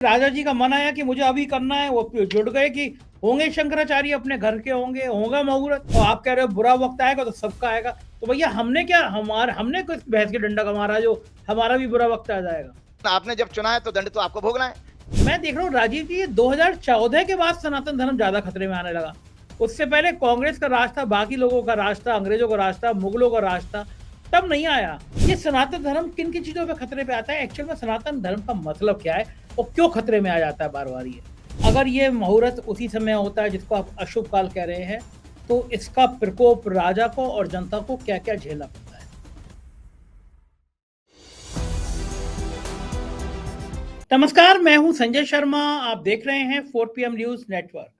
राजा जी का मन आया कि मुझे अभी करना है, वो जुड़ गए कि होंगे शंकराचार्य अपने घर के, होगा मुहूर्त। तो आप कह रहे हो बुरा वक्त आएगा तो सबका आएगा, तो भैया हमने कुछ भैंस के डंडा का मारा जो हमारा भी बुरा वक्त आ जाएगा। आपने जब चुना है तो दंड तो आपको भोगना है। मैं देख रहा हूँ राजीव जी, 2014 के बाद सनातन धर्म ज्यादा खतरे में आने लगा। उससे पहले कांग्रेस का राज था, बाकी लोगों का राज था, अंग्रेजों का राज था, मुगलों का राज था, तब नहीं आया। ये सनातन धर्म किन किन चीजों पे खतरे पे आता है, एक्चुअल में सनातन धर्म का मतलब क्या है और क्यों खतरे में आ जाता है बार बार ये। अगर ये मुहूर्त उसी समय होता है जिसको आप अशुभ काल कह रहे हैं, तो इसका प्रकोप राजा को और जनता को क्या क्या झेलना पड़ता है। नमस्कार, मैं हूं संजय शर्मा, आप देख रहे हैं 4PM न्यूज नेटवर्क।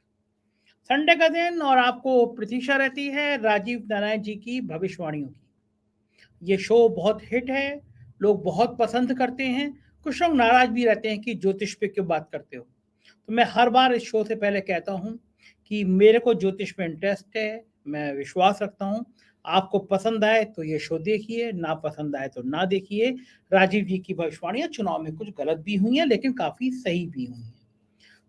संडे का दिन और आपको प्रतीक्षा रहती है राजीव नारायण जी की भविष्यवाणियों की। ये शो बहुत हिट है, लोग बहुत पसंद करते हैं। कुछ लोग नाराज भी रहते हैं कि ज्योतिष पे क्यों बात करते हो। तो मैं हर बार इस शो से पहले कहता हूं कि मेरे को ज्योतिष में इंटरेस्ट है, मैं विश्वास रखता हूं। आपको पसंद आए तो ये शो देखिए, ना पसंद आए तो ना देखिए। राजीव जी की भविष्यवाणियां चुनाव में कुछ गलत भी हुई हैं, लेकिन काफी सही भी हुई हैं।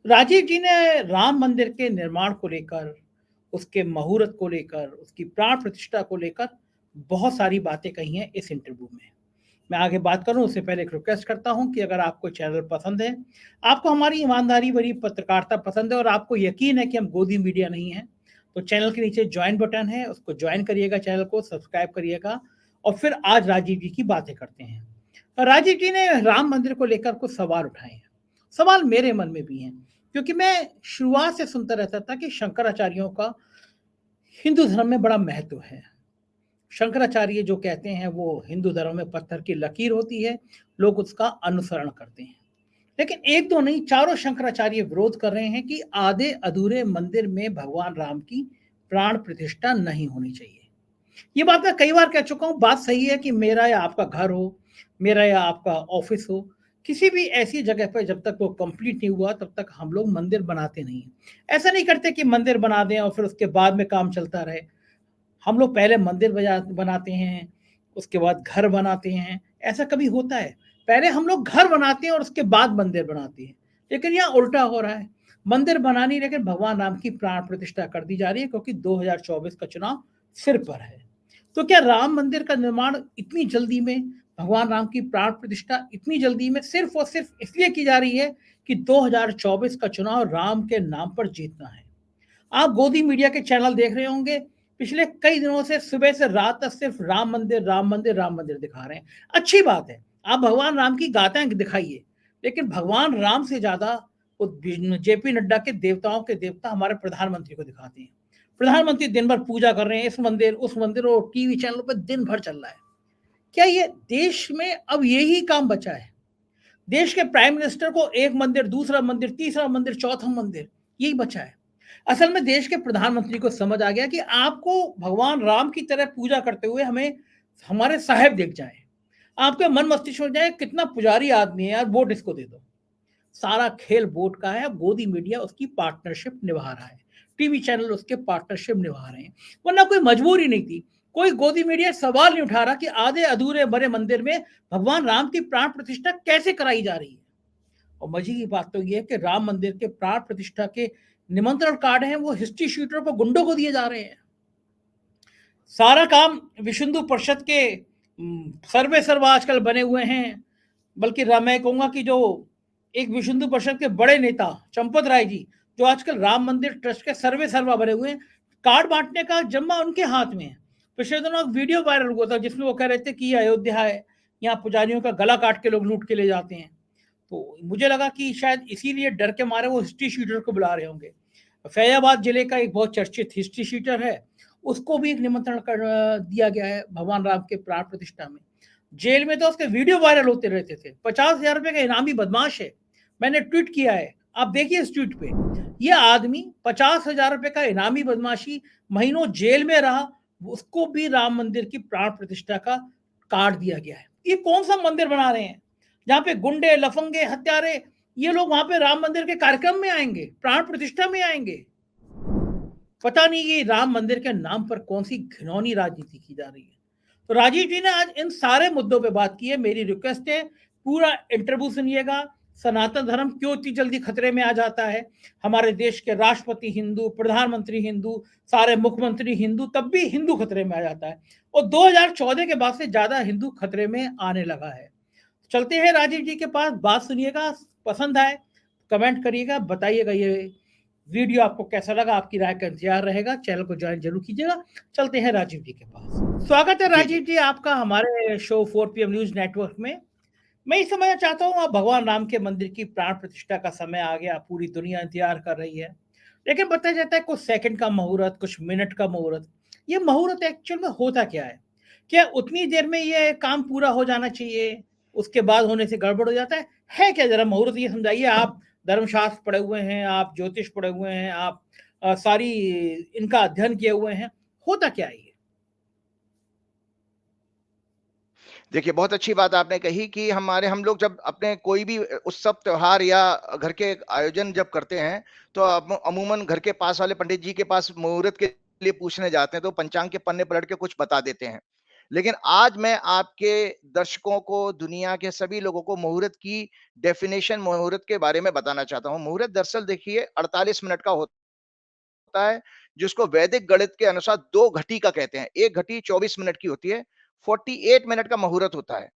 राजीव जी ने राम मंदिर के निर्माण को लेकर, उसके मुहूर्त को लेकर, उसकी प्राण प्रतिष्ठा को लेकर बहुत सारी बातें कही हैं इस इंटरव्यू में। मैं आगे बात करूं उससे पहले एक रिक्वेस्ट करता हूं कि अगर आपको चैनल पसंद है, आपको हमारी ईमानदारी भरी पत्रकारिता पसंद है और आपको यकीन है कि हम गोदी मीडिया नहीं है, तो चैनल के नीचे ज्वाइन बटन है, उसको ज्वाइन करिएगा, चैनल को सब्सक्राइब करिएगा। और फिर आज राजीव जी की बातें करते हैं। राजीव जी ने राम मंदिर को लेकर कुछ सवाल उठाए हैं। सवाल मेरे मन में भी हैं, क्योंकि मैं शुरुआत से सुनता रहता था कि शंकराचार्यों का हिंदू धर्म में बड़ा महत्व है। शंकराचार्य जो कहते हैं वो हिंदू धर्म में पत्थर की लकीर होती है, लोग उसका अनुसरण करते हैं। लेकिन एक दो नहीं, चारों शंकराचार्य विरोध कर रहे हैं कि आधे अधूरे मंदिर में भगवान राम की प्राण प्रतिष्ठा नहीं होनी चाहिए। ये बात मैं कई बार कह चुका हूं। बात सही है कि मेरा या आपका घर हो, मेरा या आपका ऑफिस हो, किसी भी ऐसी जगह पर जब तक वो कंप्लीट नहीं हुआ तब तक हम लोग मंदिर बनाते नहीं हैं। ऐसा नहीं करते कि मंदिर बना दें और फिर उसके बाद में काम चलता रहे। हम लोग पहले मंदिर बनाते हैं, उसके बाद घर बनाते हैं। ऐसा कभी होता है? पहले हम लोग घर बनाते हैं और उसके बाद मंदिर बनाते हैं। लेकिन यहाँ उल्टा हो रहा है, मंदिर बना नहीं, लेकिन भगवान राम की प्राण प्रतिष्ठा कर दी जा रही है, क्योंकि 2024 का चुनाव सिर पर है। तो क्या राम मंदिर का निर्माण इतनी जल्दी में, भगवान राम की प्राण प्रतिष्ठा इतनी जल्दी में सिर्फ और सिर्फ इसलिए की जा रही है कि 2024 का चुनाव राम के नाम पर जीतना है? आप गोदी मीडिया के चैनल देख रहे होंगे, पिछले कई दिनों से सुबह से रात तक सिर्फ राम मंदिर, राम मंदिर, राम मंदिर दिखा रहे हैं। अच्छी बात है, आप भगवान राम की गाथाएं दिखाइए, लेकिन भगवान राम से ज्यादा वो जेपी नड्डा के देवताओं के देवता हमारे प्रधानमंत्री को दिखाते हैं। प्रधानमंत्री दिन भर पूजा कर रहे हैं, इस मंदिर उस मंदिर, और टीवी चैनलों पर दिन भर चल रहा है। क्या ये देश में अब यही काम बचा है? देश के प्राइम मिनिस्टर को एक मंदिर, दूसरा मंदिर, तीसरा मंदिर, चौथा मंदिर, यही बचा है। असल में देश के प्रधानमंत्री को समझ आ गया कि आपको भगवान राम की तरह पूजा करते हुए हमें हमारे साहेब दिख जाए, आपके मन मस्तिष्क हो जाए कितना पुजारी आदमी है यार, वोट इसको दे दो। सारा खेल वोट का है। गोदी मीडिया उसकी पार्टनरशिप निभा रहा है, टीवी चैनल उसके पार्टनरशिप निभा रहे हैं, वरना कोई मजबूरी नहीं थी। कोई गोदी मीडिया सवाल नहीं उठा रहा कि आधे अधूरे बड़े मंदिर में भगवान राम की प्राण प्रतिष्ठा कैसे कराई जा रही है। और मजे की बात तो यह है कि राम मंदिर के प्राण प्रतिष्ठा के निमंत्रण कार्ड हैं वो हिस्ट्री शीटर पर गुंडों को दिए जा रहे हैं। सारा काम विश्व हिंदू परिषद के सर्वे सर्वा आजकल बने हुए हैं। बल्कि मैं कहूंगा कि जो एक विश्व हिंदू परिषद के बड़े नेता चंपत राय जी, जो आजकल राम मंदिर ट्रस्ट के सर्वे सर्वा बने हुए हैं, कार्ड बांटने का जम्मा उनके हाथ में है। पिछले दिनों एक वीडियो वायरल हुआ था जिसमें वो कह रहे थे कि ये अयोध्या है, यहाँ पुजारियों का गला काट के लोग लूट के ले जाते हैं। तो मुझे लगा कि शायद इसीलिए डर के मारे वो हिस्ट्री शीटर को बुला रहे होंगे। फैजाबाद जिले का एक बहुत चर्चित हिस्ट्री शीटर है, उसको भी एक निमंत्रण कर दिया गया है भगवान राम के प्राण प्रतिष्ठा में। जेल में तो उसके वीडियो वायरल होते रहते थे। 50,000 रुपए का इनामी बदमाश है, मैंने ट्वीट किया है, आप देखिए इस ट्वीट पे। ये आदमी 50,000 रुपए का इनामी बदमाशी, महीनों जेल में रहा, उसको भी राम मंदिर की प्राण प्रतिष्ठा का कार्ड दिया गया है। ये कौन सा मंदिर बना रहे हैं जहां पे गुंडे, लफंगे, हत्यारे, ये लोग वहां पे राम मंदिर के कार्यक्रम में आएंगे, प्राण प्रतिष्ठा में आएंगे? पता नहीं ये राम मंदिर के नाम पर कौन सी घिनौनी राजनीति की जा रही है। तो राजीव जी ने आज इन सारे मुद्दों पे बात की है। मेरी रिक्वेस्ट है पूरा इंटरव्यू सुनिएगा, सनातन धर्म क्यों इतनी जल्दी खतरे में आ जाता है? हमारे देश के राष्ट्रपति हिंदू, प्रधानमंत्री हिंदू, सारे मुख्यमंत्री हिंदू, तब भी हिंदू खतरे में आ जाता है और 2014 के बाद से ज्यादा हिंदू खतरे में आने लगा है। चलते हैं राजीव जी के पास, बात सुनिएगा, पसंद आए कमेंट करिएगा, बताइएगा ये वीडियो आपको कैसा लगा, आपकी राय का इंतजार रहेगा। चैनल को ज्वाइन जरूर कीजिएगा। चलते हैं राजीव जी के पास। स्वागत है राजीव जी आपका हमारे शो 4PM न्यूज नेटवर्क में। मैं ये समझना चाहता हूँ, आप भगवान राम के मंदिर की प्राण प्रतिष्ठा का समय आ गया, पूरी दुनिया इंतजार कर रही है, लेकिन बताया जाता है कुछ सेकंड का मुहूर्त, कुछ मिनट का मुहूर्त। ये मुहूर्त एक्चुअल में होता क्या है? क्या उतनी देर में ये काम पूरा हो जाना चाहिए, उसके बाद होने से गड़बड़ हो जाता है क्या? जरा मुहूर्त ये समझाइए। आप धर्मशास्त्र पढ़े हुए हैं, आप ज्योतिष पढ़े हुए हैं, आप सारी इनका अध्ययन किए हुए हैं, होता क्या है ये? देखिए, बहुत अच्छी बात आपने कही कि हम लोग जब अपने कोई भी उत्सव त्योहार या घर के आयोजन जब करते हैं, तो अमूमन घर के पास वाले पंडित जी के पास मुहूर्त के लिए पूछने जाते हैं, तो पंचांग के पन्ने पलट के कुछ बता देते हैं। लेकिन आज मैं आपके दर्शकों को, दुनिया के सभी लोगों को मुहूर्त की डेफिनेशन, मुहूर्त के बारे में बताना चाहता हूँ। मुहूर्त दरअसल देखिए 48 मिनट का होता है, जिसको वैदिक गणित के अनुसार 2 घटी का कहते हैं। 1 घटी 24 मिनट की होती है, 48 मिनट का मुहूर्त होता है।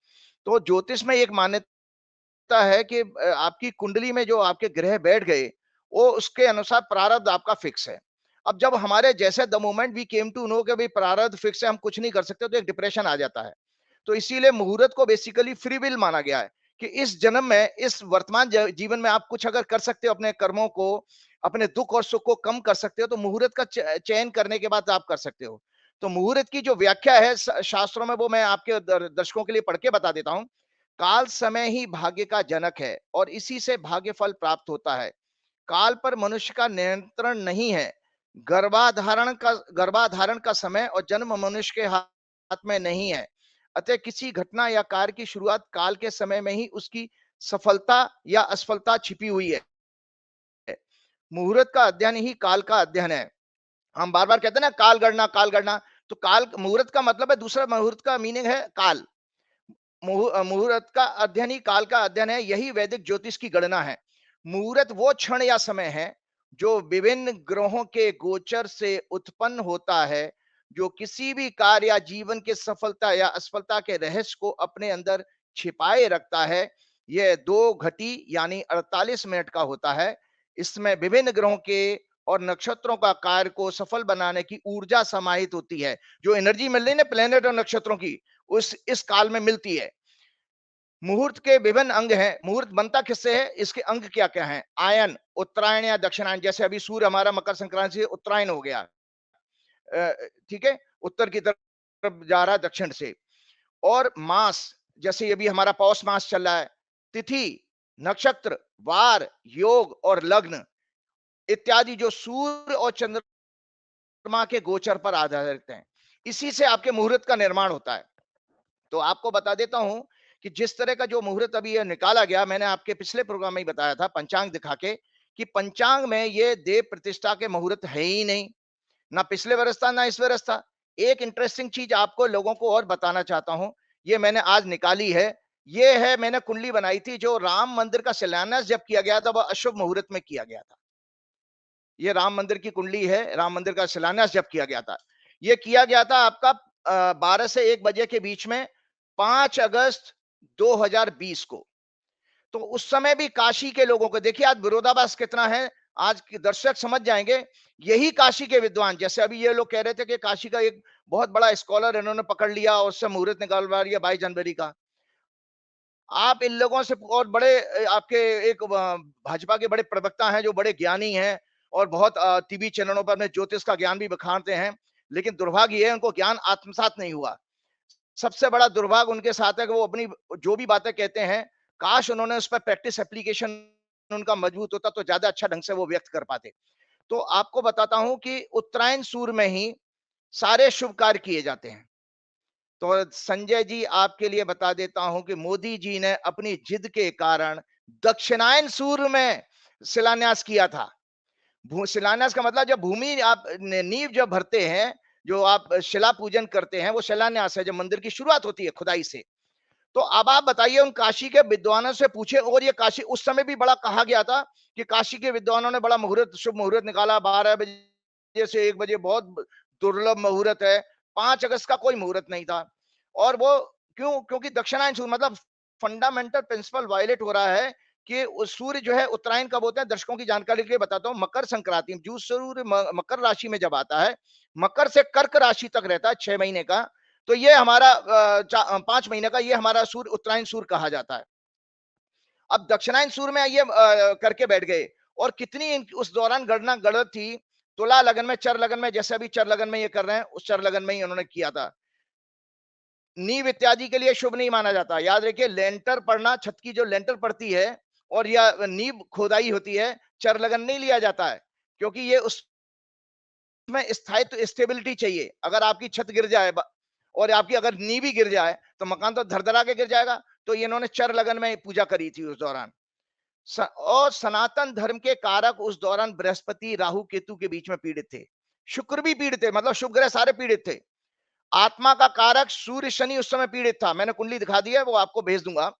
तो ज्योतिष में एक मान्यता है कि आपकी कुंडली में जो आपके ग्रह बैठ गए, वो उसके अनुसार प्रारब्ध आपका फिक्स है। अब जब हमारे जैसे the moment we came to know कि भाई प्रारब्ध फिक्स है, हम कुछ नहीं कर सकते, तो एक डिप्रेशन आ जाता है। तो इसीलिए मुहूर्त को बेसिकली फ्री विल माना गया है कि इस जन्म में, इस वर्तमान जीवन में आप कुछ अगर कर सकते हो, अपने कर्मों को, अपने दुख और सुख को कम कर सकते हो, तो मुहूर्त का चयन करने के बाद आप कर सकते हो। तो मुहूर्त की जो व्याख्या है शास्त्रों में, वो मैं आपके दर्शकों के लिए पढ़ के बता देता हूँ। काल समय ही भाग्य का जनक है और इसी से भाग्य फल प्राप्त होता है। काल पर मनुष्य का नियंत्रण नहीं है। गर्भाधारण का समय और जन्म मनुष्य के हाथ में नहीं है। अतः किसी घटना या कार्य की शुरुआत काल के समय में ही उसकी सफलता या असफलता छिपी हुई है। मुहूर्त का अध्ययन ही काल का अध्ययन है। हम बार बार कहते हैं ना, काल गणना। तो काल मुहूर्त का मतलब है, दूसरा मुहूर्त का मीनिंग है काल। मुहूर्त का अध्ययन ही काल का अध्ययन है, यही वैदिक ज्योतिष की गणना है। मुहूर्त वो क्षण या समय है जो विभिन्न ग्रहों के गोचर से उत्पन्न होता है, जो किसी भी कार्य या जीवन के सफलता या असफलता के रहस्य को अपने अंदर छिपाए रखता है। यह 2 घटी यानी 48 मिनट का होता है। इसमें विभिन्न ग्रहों के और नक्षत्रों का कार्य को सफल बनाने की ऊर्जा समाहित होती है। जो एनर्जी मिल रही है ना प्लेनेट और नक्षत्रों की, उस इस काल में मिलती है। मुहूर्त के विभिन्न अंग हैं। मुहूर्त बनता किससे है, इसके अंग क्या क्या हैं? आयन, उत्तरायण या दक्षिणायन। जैसे अभी सूर्य हमारा मकर संक्रांति से उत्तरायण हो गया, ठीक है, उत्तर की तरफ जा रहा है दक्षिण से। और मास, जैसे ये भी हमारा पौष मास चल रहा है। तिथि, नक्षत्र, वार, योग और लग्न इत्यादि जो सूर्य और चंद्रमा के गोचर पर आधारित हैं। इसी से आपके मुहूर्त का निर्माण होता है। तो आपको बता देता हूं कि जिस तरह का जो मुहूर्त अभी ये निकाला गया, मैंने आपके पिछले प्रोग्राम में ही बताया था पंचांग दिखा के, कि पंचांग में ये देव प्रतिष्ठा के मुहूर्त है ही नहीं। ना पिछले वर्ष था, ना इस वर्ष था। एक इंटरेस्टिंग चीज आपको लोगों को और बताना चाहता हूं, ये मैंने आज निकाली है। ये है, मैंने कुंडली बनाई थी, जो राम मंदिर का शिलान्यास जब किया गया था, वह अशुभ मुहूर्त में किया गया था। ये राम मंदिर की कुंडली है, राम मंदिर का शिलान्यास जब किया गया था। ये किया गया था आपका 12 से 1 बजे के बीच में, 5 अगस्त 2020 को। तो उस समय भी काशी के लोगों को देखिए, आज विरोधाभास कितना है, आज के दर्शक समझ जाएंगे। यही काशी के विद्वान, जैसे अभी ये लोग कह रहे थे कि काशी का एक बहुत बड़ा स्कॉलर इन्होंने पकड़ लिया और उससे मुहूर्त निकालवा लिया 22 जनवरी का। आप इन लोगों से, और बड़े आपके एक भाजपा के बड़े प्रवक्ता हैं जो बड़े ज्ञानी हैं और बहुत टीवी चैनलों पर अपने ज्योतिष का ज्ञान भी बखानते हैं, लेकिन दुर्भाग्य है, उनको ज्ञान आत्मसात नहीं हुआ। सबसे बड़ा दुर्भाग्य उनके साथ है कि वो अपनी जो भी बातें कहते हैं, काश उन्होंने उस पर प्रैक्टिस एप्लीकेशन उनका मजबूत होता, तो ज्यादा अच्छा ढंग से वो व्यक्त कर पाते। तो आपको बताता हूं कि उत्तरायण सूर्य में ही सारे शुभ कार्य किए जाते हैं। तो संजय जी, आपके लिए बता देता हूं कि मोदी जी ने अपनी जिद के कारण दक्षिणायन सूर्य में शिलान्यास किया था। शिलान्यास का मतलब, जब भूमि आप नींव जब भरते हैं, जो आप शिला पूजन करते हैं, वो शिलान्यास है, जब मंदिर की शुरुआत होती है खुदाई से। तो अब आप बताइए, उन काशी के विद्वानों से पूछे, और ये काशी उस समय भी बड़ा कहा गया था कि काशी के विद्वानों ने बड़ा मुहूर्त, शुभ मुहूर्त निकाला, 12 बजे से 1 बजे बहुत दुर्लभ मुहूर्त है। 5 अगस्त का कोई मुहूर्त नहीं था। और वो क्यों? क्योंकि दक्षिणायन सूर्य, मतलब फंडामेंटल प्रिंसिपल वायलेट हो रहा है कि सूर्य जो है उत्तरायण कब होता है, दर्शकों की जानकारी के लिए बताता हूँ, मकर संक्रांति, जो सूर्य मकर राशि में जब आता है, मकर से कर्क राशि तक रहता है 6 महीने का, तो ये हमारा 5 महीने का ये हमारा सूर्य उत्तरायण सूर्य कहा जाता है। अब दक्षिणायन सूर्य में ये करके बैठ गए, और कितनी उस दौरान गणना गलत थी। तुला लगन में, चर लगन में, जैसे अभी चर लगन में ये कर रहे हैं, उस चर लगन में ही उन्होंने किया था। नींव इत्यादि के लिए शुभ नहीं माना जाता। याद रखिए, लेंटर पड़ना, छत की जो लेंटर पड़ती है और या नींव खोदाई होती है, चर लगन नहीं लिया जाता है, क्योंकि ये उसमें स्थायित्व, स्टेबिलिटी चाहिए। अगर आपकी छत गिर जाए और आपकी अगर नींव भी गिर जाए तो मकान तो धरधरा के गिर जाएगा। तो ये इन्होंने चर लगन में पूजा करी थी उस दौरान। और सनातन धर्म के कारक उस दौरान बृहस्पति, राहु, केतु के बीच में पीड़ित थे। शुक्र भी पीड़ित थे, मतलब शुभ ग्रह सारे पीड़ित थे। आत्मा का कारक सूर्य, शनि उस समय पीड़ित था। मैंने कुंडली दिखा दी है, वो आपको भेज दूंगा।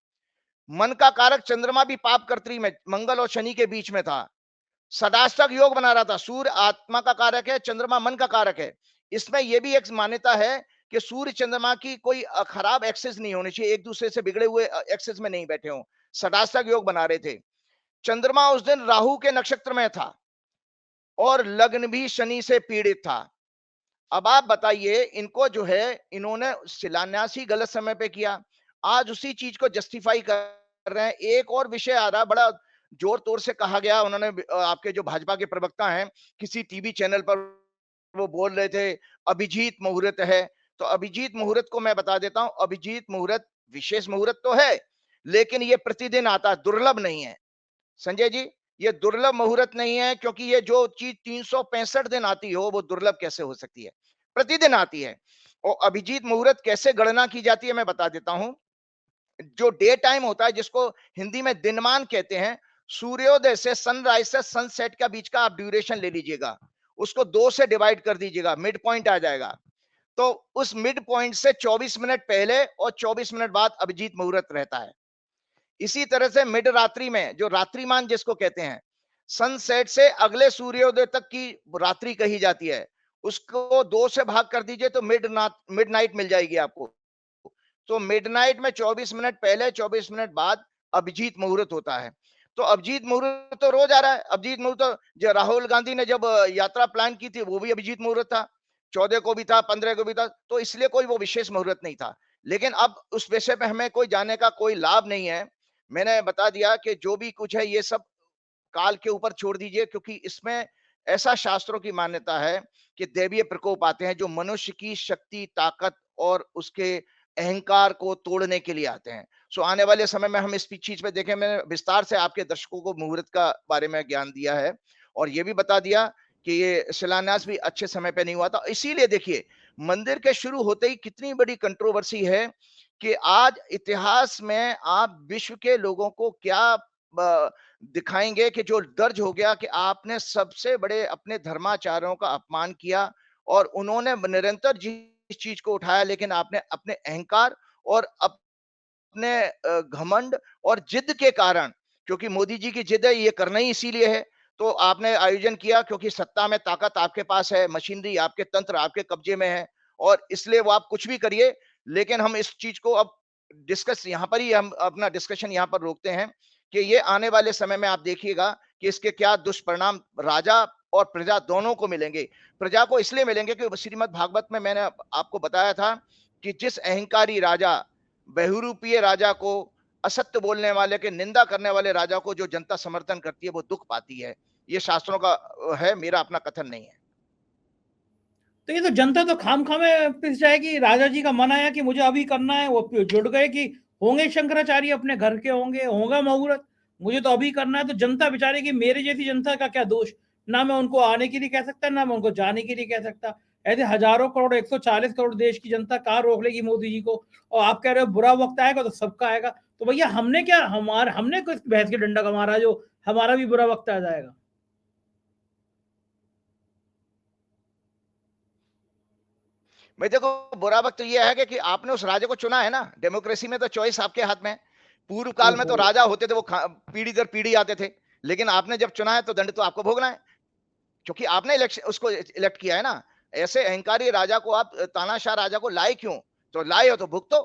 मन का कारक चंद्रमा भी पाप कर्त्री में, मंगल और शनि के बीच में था। सदाष्टक योग बना रहा था। सूर्य आत्मा का कारक है, चंद्रमा मन का कारक है। इसमें यह भी एक मान्यता है कि सूर्य चंद्रमा की कोई खराब एक्सेस नहीं होनी चाहिए, एक दूसरे से बिगड़े हुए एक्सेस में नहीं बैठे हों। सदाष्टक योग बना रहे थे। चंद्रमा उस दिन राहु के नक्षत्र में था और लग्न भी शनि से पीड़ित था। अब आप बताइए, इनको जो है, इन्होंने शिलान्यास ही गलत समय पे किया, आज उसी चीज को जस्टिफाई कर रहे हैं। एक और विषय आ रहा, बड़ा जोर तोर से कहा गया, उन्होंने आपके जो भाजपा के प्रवक्ता हैं, किसी टीवी चैनल पर वो बोल रहे थे अभिजीत मुहूर्त है। तो अभिजीत मुहूर्त को मैं बता देता हूं, अभिजीत मुहूर्त विशेष मुहूर्त तो है, लेकिन ये प्रतिदिन आता, दुर्लभ नहीं है संजय जी। ये दुर्लभ मुहूर्त नहीं है, क्योंकि ये जो चीज 365 दिन आती हो, वो दुर्लभ कैसे हो सकती है? प्रतिदिन आती है। और अभिजीत मुहूर्त कैसे गणना की जाती है मैं बता देता हूं। जो डे टाइम होता है, जिसको हिंदी में दिनमान कहते हैं, सूर्योदय से, सनराइज से सनसेट का बीच का आप ड्यूरेशन ले लीजिएगा, उसको 2 से डिवाइड कर दीजिएगा, मिड पॉइंट आ जाएगा। तो उस मिड पॉइंट से 24 मिनट पहले और 24 मिनट बाद अभिजीत मुहूर्त रहता है। इसी तरह से मिड रात्रि में, जो रात्रिमान जिसको कहते हैं, सनसेट से अगले सूर्योदय तक की रात्रि कही जाती है, उसको 2 से भाग कर दीजिए तो मिड नाइट मिल जाएगी आपको। तो मिडनाइट में 24 मिनट पहले, 24 मिनट बाद अभिजीत मुहूर्त होता है। तो अभिजीत मुहूर्त तो रोज आ रहा है। अभिजीत मुहूर्त तो जो राहुल गांधी ने जब यात्रा प्लान की थी, वो भी अभिजीत मुहूर्त था, 14 को भी था, 15 को भी था। तो इसलिए कोई वो विशेष मुहूर्त नहीं था। लेकिन अब उस विषय पे हमें कोई जाने का कोई लाभ नहीं है। मैंने बता दिया कि जो भी कुछ है, ये सब काल के ऊपर छोड़ दीजिए, क्योंकि इसमें ऐसा शास्त्रों की मान्यता है कि दैवीय प्रकोप आते हैं, जो मनुष्य की शक्ति, ताकत और उसके अहंकार को तोड़ने के लिए आते हैं। सो आने वाले समय में हम इस चीज पे देखें। मैंने विस्तार से आपके दर्शकों को मुहूर्त का बारे में ज्ञान दिया है, और ये भी बता दिया कि ये शिलान्यास भी अच्छे समय पे नहीं हुआ था। इसीलिए देखिए, मंदिर के शुरू होते ही कितनी बड़ी कंट्रोवर्सी है कि आज इतिहास में आप विश्व के लोगों को क्या दिखाएंगे कि जो दर्ज हो गया कि आपने सबसे बड़े अपने धर्माचार्यों का अपमान किया, और उन्होंने निरंतर जिस चीज को उठाया, लेकिन आपने अपने अहंकार और अपने घमंड और जिद के कारण, क्योंकि मोदी जी की जिद है, ये करना ही इसीलिए है, तो आपने आयोजन किया, क्योंकि सत्ता में ताकत आपके पास है, मशीनरी आपके, तंत्र आपके कब्जे में है, और इसलिए वो आप कुछ भी करिए। लेकिन हम इस चीज को अब डिस्कस यहां पर ही, हम अपना डिस्कशन यहां पर रोकते हैं कि ये आने वाले समय में आप देखिएगा कि इसके क्या दुष्परिणाम राजा और प्रजा दोनों को मिलेंगे। प्रजा को इसलिए मिलेंगे कि श्रीमद् भागवत में मैंने आपको बताया था कि जिस अहंकारी राजा, बहुरूपीय राजा को, असत्य बोलने वाले के निंदा करने वाले राजा को जो जनता समर्थन करती है, वो दुख पाती है। ये शास्त्रों का है, मेरा अपना कथन नहीं है। तो ये तो जनता तो खाम-खा में पिस जाएगी। राजा जी का मन आया कि मुझे अभी करना है, वो जुड़ गए कि होंगे शंकराचार्य अपने घर के होंगे, होगा मुहूर्त, मुझे तो अभी करना है। तो जनता बेचारे की, मेरे जैसी जनता का क्या दोष? ना मैं उनको आने के लिए कह सकता, ना मैं उनको जाने के लिए कह सकता। ऐसे हजारों करोड़, 140 करोड़ देश की जनता कहाँ रोक लेगी मोदी जी को? और आप कह रहे हो बुरा वक्त आएगा तो सबका आएगा। तो भैया हमने क्या, हमने किस भैंस के डंडा का मारा जो हमारा भी बुरा वक्त आ जाएगा? भाई देखो, बुरा वक्त तो ये है कि आपने उस राजा को चुना है ना, डेमोक्रेसी में तो चॉइस आपके हाथ में है। पूर्व काल में ओहो। तो राजा होते थे, वो पीढ़ी दर पीढ़ी आते थे, लेकिन आपने जब चुना है तो दंड तो आपको भोगना है, क्योंकि आपने इलेक्शन उसको इलेक्ट किया है ना। ऐसे अहंकारी राजा को आप, तानाशाह राजा को लाए क्यों? तो लाए हो तो भुगतो।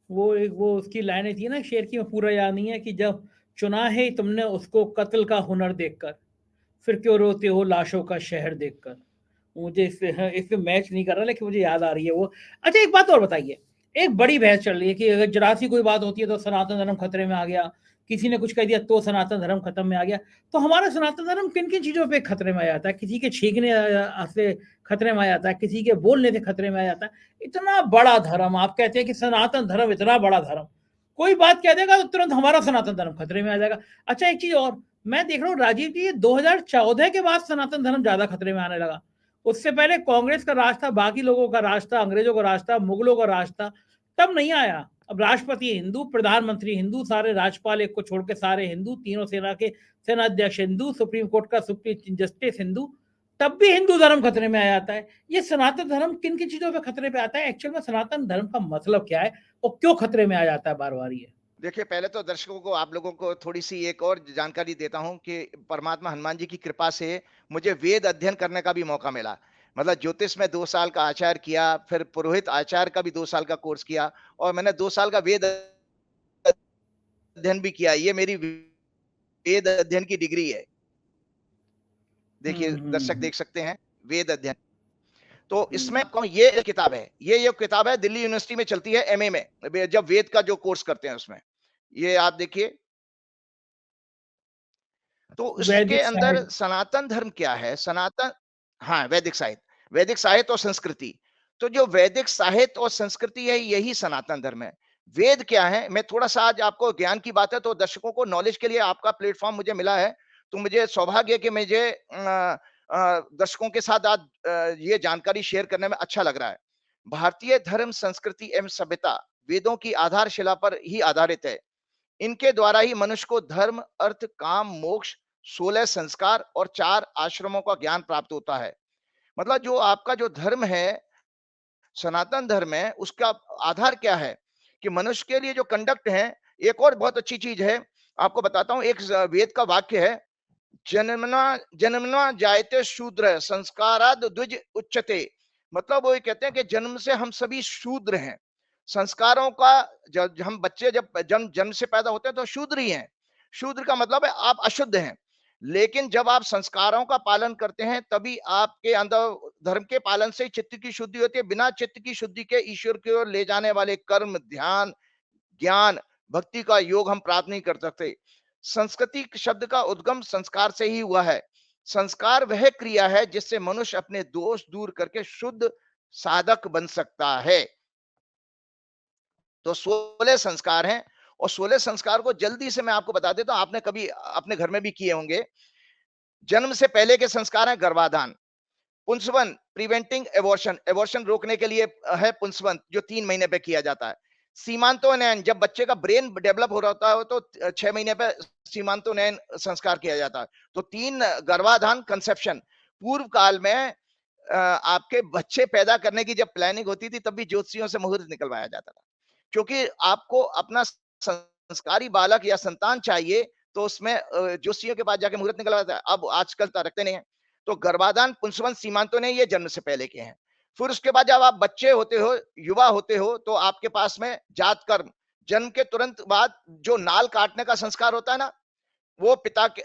वो उसकी लाइनें थी ना शेर की, में पूरा याद नहीं है कि जब चुना है तुमने उसको कत्ल का हुनर देखकर, फिर क्यों रोते हो लाशों का शहर देखकर। मुझे इससे मैच नहीं कर रहा, लेकिन मुझे याद आ रही है वो। अच्छा, एक बात और बताइए। एक बड़ी बहस चल रही है कि अगर जरा सी कोई बात होती है तो सनातन धर्म खतरे में आ गया, किसी ने कुछ कह दिया तो सनातन धर्म खत्म में आ गया। तो हमारा सनातन धर्म किन किन चीजों पे खतरे में आ जाता है? किसी के छींकने से खतरे में आ जाता है, किसी के बोलने से खतरे में आ जाता है। इतना बड़ा धर्म, आप कहते हैं कि सनातन धर्म इतना बड़ा धर्म, कोई बात कह देगा तो तुरंत हमारा सनातन धर्म खतरे में आ जाएगा। अच्छा, एक चीज और मैं देख रहा हूँ राजीव जी, 2014 के बाद सनातन धर्म ज्यादा खतरे में आने लगा। उससे पहले कांग्रेस का राज था, बाकी लोगों का राज था, अंग्रेजों का राज था, मुगलों का राज था, तब नहीं आया। अब राष्ट्रपति हिंदू, प्रधानमंत्री हिंदू, सारे राज्यपाल एक को छोड़ के सारे हिंदू, तीनों सेना के सेनाध्यक्ष हिंदू, सुप्रीम कोर्ट का सुप्रीम जस्टिस हिंदू, तब भी हिंदू धर्म खतरे में आ जाता है। ये सनातन धर्म किन किन चीजों पे खतरे पे आता है? एक्चुअल में सनातन धर्म का मतलब क्या है और क्यों खतरे में आ जाता है बार बार ये? देखिए, पहले तो दर्शकों को, आप लोगों को थोड़ी-सी एक और जानकारी देता हूँ कि परमात्मा हनुमान जी की कृपा से मुझे वेद अध्ययन करने का भी मौका मिला। मतलब ज्योतिष में 2 साल का आचार्य किया, फिर पुरोहित आचार्य का भी 2 साल का कोर्स किया, और मैंने 2 साल का वेद अध्ययन भी किया। ये मेरी वेद अध्ययन की डिग्री है। देखिए, दर्शक हम्म। देख सकते हैं, वेद अध्ययन। तो इसमें हम्म। कौन, ये किताब है, ये किताब है, दिल्ली यूनिवर्सिटी में चलती है एमए में, जब वेद का जो कोर्स करते हैं उसमें। ये आप देखिए। तो इसके वैदिक अंदर साहित्य। सनातन धर्म क्या है, सनातन, हाँ, वैदिक साहित्य और संस्कृति। तो जो वैदिक साहित्य और संस्कृति है, यही सनातन धर्म है। वेद क्या है, मैं थोड़ा सा आज आपको, ज्ञान की बात है तो दर्शकों को नॉलेज के लिए आपका प्लेटफॉर्म मुझे मिला है, तो मुझे सौभाग्य है कि मुझे दर्शकों के साथ आज ये जानकारी शेयर करने में अच्छा लग रहा है। भारतीय धर्म, संस्कृति एवं सभ्यता वेदों की आधारशिला पर ही आधारित है। इनके द्वारा ही मनुष्य को धर्म, अर्थ, काम, मोक्ष, 16 संस्कार और 4 आश्रमों का ज्ञान प्राप्त होता है। मतलब जो आपका जो धर्म है, सनातन धर्म है, उसका आधार क्या है कि मनुष्य के लिए जो कंडक्ट है। एक और बहुत अच्छी चीज है, आपको बताता हूं। एक वेद का वाक्य है, जन्मना जन्मना जायते शूद्र संस्काराद द्विज उच्चते। मतलब वो ये कहते हैं कि जन्म से हम सभी शूद्र हैं। संस्कारों का, जब हम बच्चे जब जन्म जन्म से पैदा होते हैं तो शूद्र ही हैं। शूद्र का मतलब है आप अशुद्ध हैं, लेकिन जब आप संस्कारों का पालन करते हैं तभी आपके अंदर, धर्म के पालन से चित्त की शुद्धि होती है। बिना चित्त की शुद्धि के ईश्वर की ओर ले जाने वाले कर्म, ध्यान, ज्ञान, भक्ति का योग हम प्राप्त नहीं कर सकते। संस्कृति शब्द का उद्गम संस्कार से ही हुआ है। संस्कार वह क्रिया है जिससे मनुष्य अपने दोष दूर करके शुद्ध साधक बन सकता है। तो 16 संस्कार हैं, और 16 संस्कार को जल्दी से मैं आपको बता देता हूं, आपने कभी अपने घर में भी किए होंगे। जन्म से पहले के संस्कार हैं गर्भाधान, पुंसवन प्रिवेंटिंग एबॉर्शन, एबॉर्शन रोकने के लिए है पुंसवन, जो 3 महीने पे किया जाता है। सीमांतोन्नयन, जब बच्चे का ब्रेन डेवलप हो रहा होता है तो 6 महीने पे सीमांतोन्नयन संस्कार किया जाता है। तो 3 गर्भाधान, कंसेप्शन। पूर्व काल में आपके बच्चे पैदा करने की जब प्लानिंग होती थी तब भी ज्योतिषियों से मुहूर्त निकलवाया जाता था, क्योंकि आपको अपना संस्कारी बालक या संतान चाहिए, तो उसमें ज्योतिषियों के पास जाके मुहूर्त निकलवाया था। अब आजकल तो रखते नहीं है। तो गर्भाधान, पुंसवन, सीमांतों ने ये जन्म से पहले के हैं। फिर उसके बाद जब आप बच्चे होते हो, युवा होते हो, तो आपके पास में जात कर्म, जन्म के तुरंत बाद जो नाल काटने का संस्कार होता है ना, वो पिता के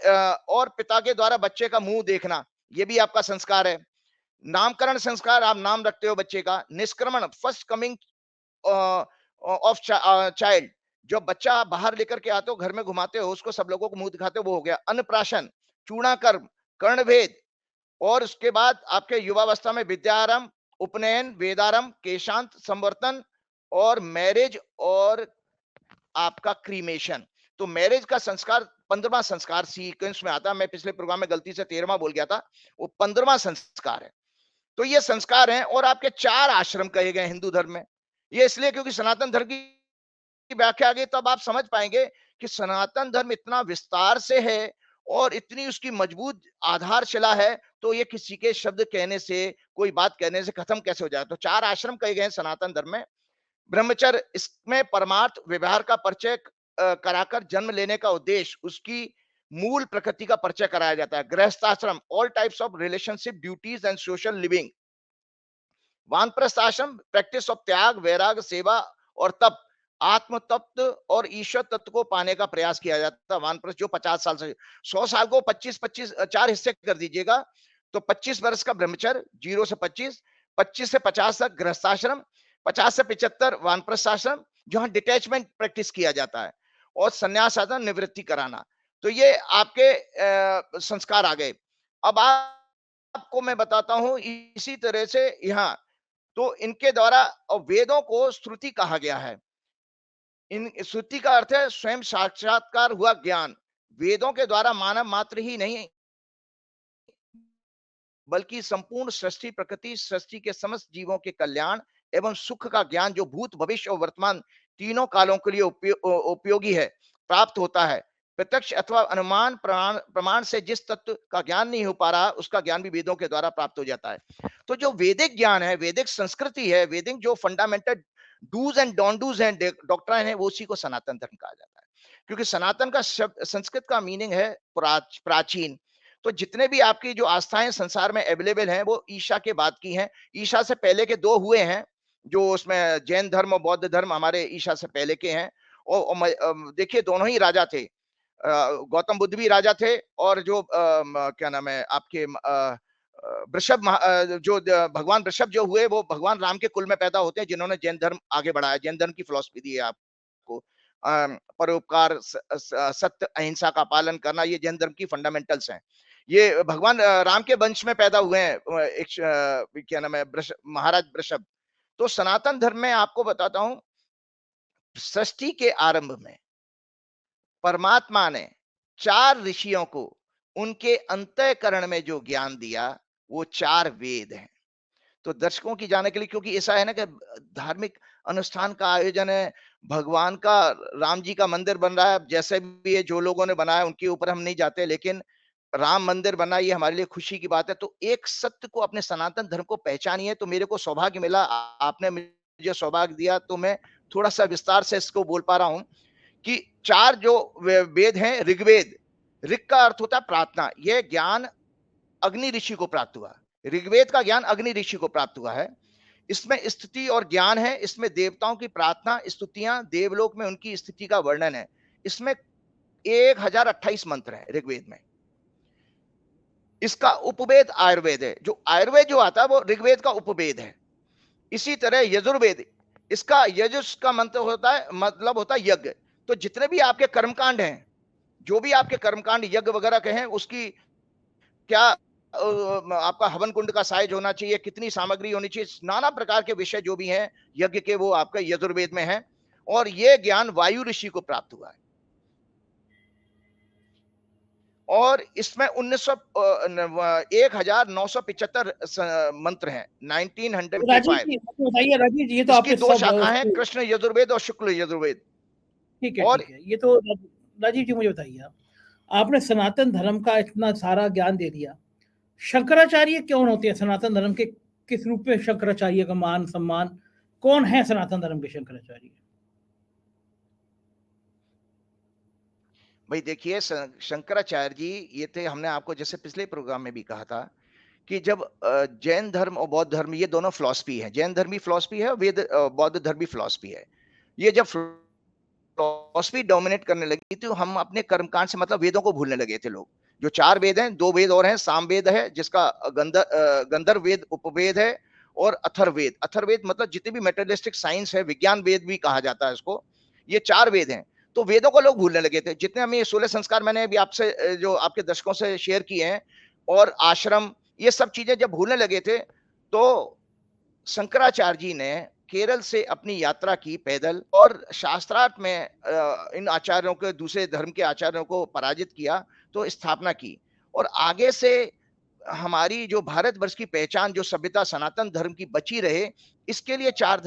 और पिता के द्वारा बच्चे का मुंह देखना, ये भी आपका संस्कार है। नामकरण संस्कार, आप नाम रखते हो बच्चे का। निष्क्रमण, फर्स्ट कमिंग ऑफ चाइल्ड, जो बच्चा आप बाहर लेकर के आते हो, घर में घुमाते हो, उसको सब लोगों को मुंह दिखाते हो, वो हो गया। अन्नप्राशन, चूड़ाकर्म, कर्णभेद, और उसके बाद आपके युवावस्था में विद्यारंभ, उपनयन, वेदारंभ, केशांत, संवर्तन, और मैरिज, और आपका क्रीमेशन। तो मैरिज का संस्कार 15वां संस्कार सीक्वेंस में आता है। मैं पिछले प्रोग्राम में गलती से 13वां बोल गया था, वो 15वां संस्कार है। तो ये संस्कार हैं, और आपके 4 आश्रम कहे गए हिंदू धर्म में। ये इसलिए क्योंकि सनातन धर्म की व्याख्या आ गई, तब आप समझ पाएंगे कि सनातन धर्म इतना विस्तार से है, और इतनी उसकी मजबूत आधारशिला है, तो ये किसी के शब्द कहने से, कोई बात कहने से खत्म कैसे हो जाए। तो 4 आश्रम कहे गए हैं सनातन धर्म में। ब्रह्मचर्य, इसमें परमार्थ व्यवहार का परिचय कराकर जन्म लेने का उद्देश्य उसकी मूल प्रकृति का परिचय कराया जाता है। गृहस्थाश्रम, all types of relationship, duties and social living. वानप्रस्थ आश्रम, प्रैक्टिस ऑफ त्याग, वैराग, सेवा और तप। आत्म तत्व और ईश्वर तत्व को पाने का प्रयास किया जाता है। वानप्रस्थ जो 50 साल से 100 साल को 25-25 4 हिस्से कर दीजिएगा, तो 25 वर्ष का ब्रह्मचर्य, 0 से 25, 25 से 50 तक गृहस्थाश्रम, 50 से 75 वानप्रस्थ आश्रम, जहां डिटैचमेंट प्रैक्टिस किया जाता है, और संन्यास आश्रम, निवृत्ति कराना। तो ये आपके संस्कार आ गए। अब आपको मैं बताता हूं इसी तरह से यहाँ, तो इनके द्वारा वेदों को श्रुति कहा गया है। इन श्रुति का अर्थ है स्वयं साक्षात्कार हुआ ज्ञान। वेदों के द्वारा मानव मात्र ही नहीं, बल्कि संपूर्ण सृष्टि, प्रकृति, सृष्टि के समस्त जीवों के कल्याण एवं सुख का ज्ञान, जो भूत, भविष्य और वर्तमान तीनों कालों के लिए उपयोगी है, प्राप्त होता है। प्रत्यक्ष अथवा अनुमान प्रमाण से जिस तत्व का ज्ञान नहीं हो पा रहा, उसका ज्ञान भी वेदों के द्वारा प्राप्त हो जाता है। तो जो वैदिक ज्ञान है, वैदिक संस्कृति है, वैदिक जो fundamental dos and don't dos and doctrine है, वो उसी को सनातन धर्म कहा जाता है। क्योंकि सनातन का शब्द संस्कृत का मीनिंग है प्राचीन। तो जितने भी आपकी जो आस्थाएं संसार में अवेलेबल हैं, वो ईशा के बाद की हैं। ईशा से पहले के 2 हुए हैं, जो उसमें जैन धर्म और बौद्ध धर्म हमारे ईशा से पहले के हैं। और देखिए दोनों ही राजा थे। गौतम बुद्ध भी राजा थे, और जो क्या नाम है आपके जो भगवान वृषभ जो हुए, वो भगवान राम के कुल में पैदा होते हैं, जिन्होंने जैन धर्म आगे बढ़ाया। जैन धर्म की फिलॉसफी दी है आपको, परोपकार, सत्य, अहिंसा का पालन करना, ये जैन धर्म की फंडामेंटल्स हैं। ये भगवान राम के वंश में पैदा हुए हैं, एक क्या नाम है महाराज वृषभ। तो सनातन धर्म में आपको बताता हूं, सृष्टि के आरंभ में परमात्मा ने 4 ऋषियों को उनके अंतःकरण में जो ज्ञान दिया, वो 4 वेद हैं। तो दर्शकों की जाने के लिए, क्योंकि ऐसा है ना कि धार्मिक अनुष्ठान का आयोजन है, भगवान का, राम जी का मंदिर बन रहा है, जैसे भी है, जो लोगों ने बनाया उनके ऊपर हम नहीं जाते, लेकिन राम मंदिर बना, ये हमारे लिए खुशी की बात है। तो एक सत्य को, अपने सनातन धर्म को पहचानिए। तो मेरे को सौभाग्य मिला, आपने मुझे सौभाग्य दिया, तो मैं थोड़ा सा विस्तार से इसको बोल पा रहा हूं कि 4 जो वेद हैं, ऋग्वेद, ऋग का अर्थ होता है प्रार्थना। यह ज्ञान अग्नि ऋषि को प्राप्त हुआ। ऋग्वेद का ज्ञान अग्नि ऋषि को प्राप्त हुआ है। इसमें स्तुति और ज्ञान है, इसमें देवताओं की प्रार्थना, स्तुतियां, देवलोक में उनकी स्थिति का वर्णन है। इसमें 1028 मंत्र है ऋग्वेद में। इसका उपवेद आयुर्वेद है। जो आयुर्वेद जो आता है, वो ऋग्वेद का उपवेद है। इसी तरह यजुर्वेद, इसका यजुष का मंत्र होता है, मतलब होता है यज्ञ। तो जितने भी आपके कर्मकांड हैं, जो भी आपके कर्मकांड यज्ञ वगैरह के हैं, उसकी क्या आपका हवन कुंड का साइज होना चाहिए, कितनी सामग्री होनी चाहिए, नाना प्रकार के विषय जो भी हैं यज्ञ के, वो आपका यजुर्वेद में है। और ये ज्ञान वायु ऋषि को प्राप्त हुआ है। और इसमें 1975 मंत्र हैं, 1905। बताइए राजीव जी, ये तो इसकी आपने 2 शाखाएं हैं, कृष्ण यजुर्वेद और शुक्ल यजुर्वेद। ठीक है, और ठीक है। ये तो राजीव जी मुझे बताइए, आपने सनातन धर्म का इतना सारा ज्ञान दे दिया, शंकराचार्य कौन होते हैं सनातन धर्म के? किस रूप में शंकराचार्य का मान सम्मान, कौन है सनातन धर्म के शंकराचार्य? भाई देखिए, शंकराचार्य जी ये थे, हमने आपको जैसे पिछले प्रोग्राम में भी कहा था कि जब जैन धर्म और बौद्ध धर्म, ये दोनों फिलॉसफी है, जैन धर्म भी फिलॉसफी है, वेद बौद्ध धर्म भी फिलॉसफी है। ये जब फिलॉसफी डोमिनेट करने लगी, तो हम अपने कर्मकांड से, मतलब वेदों को भूलने लगे थे लोग। जो 4 वेद हैं, 2 वेद और हैं, सामवेद है जिसका गंधर्व वेद उपवेद है, और अथर्ववेद। अथर्ववेद मतलब जितनी भी मेटेरियलिस्टिक साइंस है, विज्ञान वेद भी कहा जाता है इसको। ये 4 वेद हैं। तो वेदों को लोग भूलने लगे थे। जितने हमें 16 संस्कार मैंने अभी आपसे, जो आपके दर्शकों से शेयर किए हैं, और आश्रम, ये सब चीजें जब भूलने लगे थे, तो शंकराचार्य जी ने केरल से अपनी यात्रा की पैदल, और शास्त्रार्थ में इन आचार्यों के, दूसरे धर्म के आचार्यों को पराजित किया, तो स्थापना की। और आगे से हमारी जो भारतवर्ष की पहचान, जो सभ्यता सनातन धर्म की बची रहे, इसके लिए 4